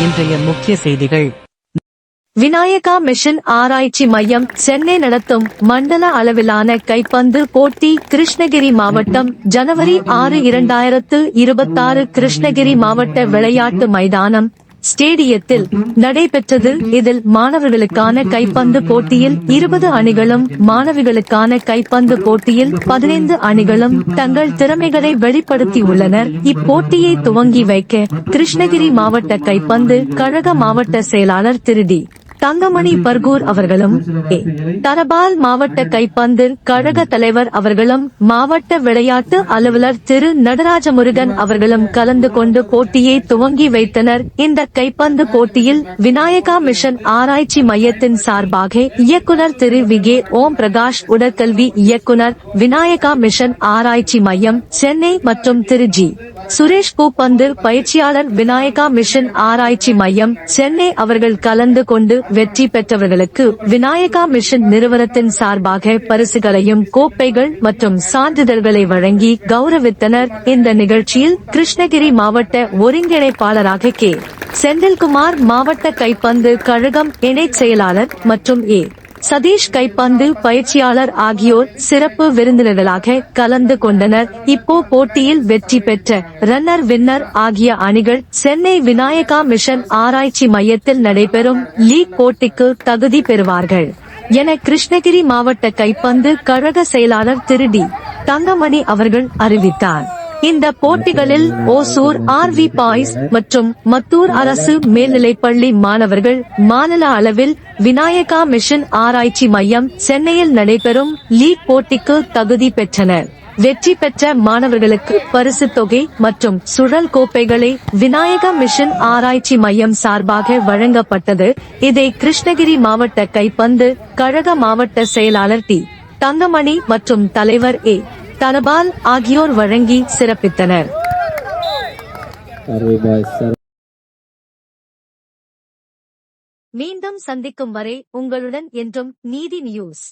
இன்றைய முக்கிய செய்திகள். விநாயகா மிஷன் ஆராய்ச்சி மையம் சென்னை நடத்தும் மண்டல அளவிலான கைப்பந்து போட்டி கிருஷ்ணகிரி மாவட்டம் ஜனவரி 6, 2026 கிருஷ்ணகிரி மாவட்ட விளையாட்டு மைதானம் ஸ்டேடியத்தில் நடைபெற்றது. இதில் மாணவர்களுக்கான கைப்பந்து போட்டியில் 20 அணிகளும் மாணவிகளுக்கான கைப்பந்து போட்டியில் 15 அணிகளும் தங்கள் திறமைகளை வெளிப்படுத்தியுள்ளனர். இப்போட்டியை துவங்கி வைக்க கிருஷ்ணகிரி மாவட்ட கைப்பந்து கழக மாவட்ட செயலாளர் திரு டி. தங்கமணி பர்கூர் அவர்களும் தரபால் மாவட்ட கைப்பந்து கழக தலைவர் அவர்களும் மாவட்ட விளையாட்டு அலுவலர் திரு நடராஜமுருகன் அவர்களும் கலந்து கொண்டு போட்டியை துவங்கி வைத்தனர். இந்த கைப்பந்து போட்டியில் விநாயகா மிஷன் ஆராய்ச்சி மையத்தின் சார்பாக இயக்குனர் திரு விகே ஓம் பிரகாஷ், உடற்கல்வி இயக்குனர் விநாயகா மிஷன் ஆராய்ச்சி மையம் சென்னை மற்றும் திரு ஜி. சுரேஷ் பூப்பந்து பயிற்சியாளர் விநாயகா மிஷன் ஆராய்ச்சி மையம் சென்னை அவர்கள் கலந்து கொண்டு வெற்றி பெற்றவர்களுக்கு விநாயகா மிஷன் நிறுவனத்தின் சார்பாக பரிசுகளையும் கோப்பைகள் மற்றும் சான்றிதழ்களை வழங்கி கௌரவித்தனர். இந்த நிகழ்ச்சியில் கிருஷ்ணகிரி மாவட்ட ஒருங்கிணைப்பாளராக கே. செந்தில்குமார், மாவட்ட கைப்பந்து கழகம் இணைச் செயலாளர் மற்றும் ஏ. சதீஷ் கைப்பந்து பயிற்சியாளர் ஆகியோர் சிறப்பு விருந்தினர்களாக கலந்து கொண்டனர். இப்போ போட்டியில் வெற்றி பெற்ற ரன்னர் வின்னர் ஆகிய அணிகள் சென்னை விநாயகா மிஷன் ஆராய்ச்சி மையத்தில் நடைபெறும் லீக் போட்டிக்கு தகுதி பெறுவார்கள் என கிருஷ்ணகிரி மாவட்ட கைப்பந்து கழக செயலாளர் திரு டி. தங்கமணி அவர்கள் அறிவித்தார். இந்த போட்டிகளில் ஓசூர் ஆர்வி பாய்ஸ் மற்றும் மத்தூர் அரசு மேல்நிலைப்பள்ளி மாணவர்கள் மாநில அளவில் விநாயகா மிஷன் ஆராய்ச்சி மையம் சென்னையில் நடைபெறும் லீக் போட்டிக்கு தகுதி பெற்றனர். வெற்றி பெற்ற மாணவர்களுக்கு பரிசு தொகை மற்றும் சுழல் கோப்பைகளை விநாயகா மிஷன் ஆராய்ச்சி மையம் சார்பாக வழங்கப்பட்டது. இதை கிருஷ்ணகிரி மாவட்ட கைப்பந்து கழக மாவட்ட செயலாளர் டி. தங்கமணி மற்றும் தலைவர் ஏ. தனபால் ஆகியோர் வழங்கி சிறப்பித்தனர். மீண்டும் சந்திக்கும் வரை உங்களுடன் என்றும் நீதி நியூஸ்.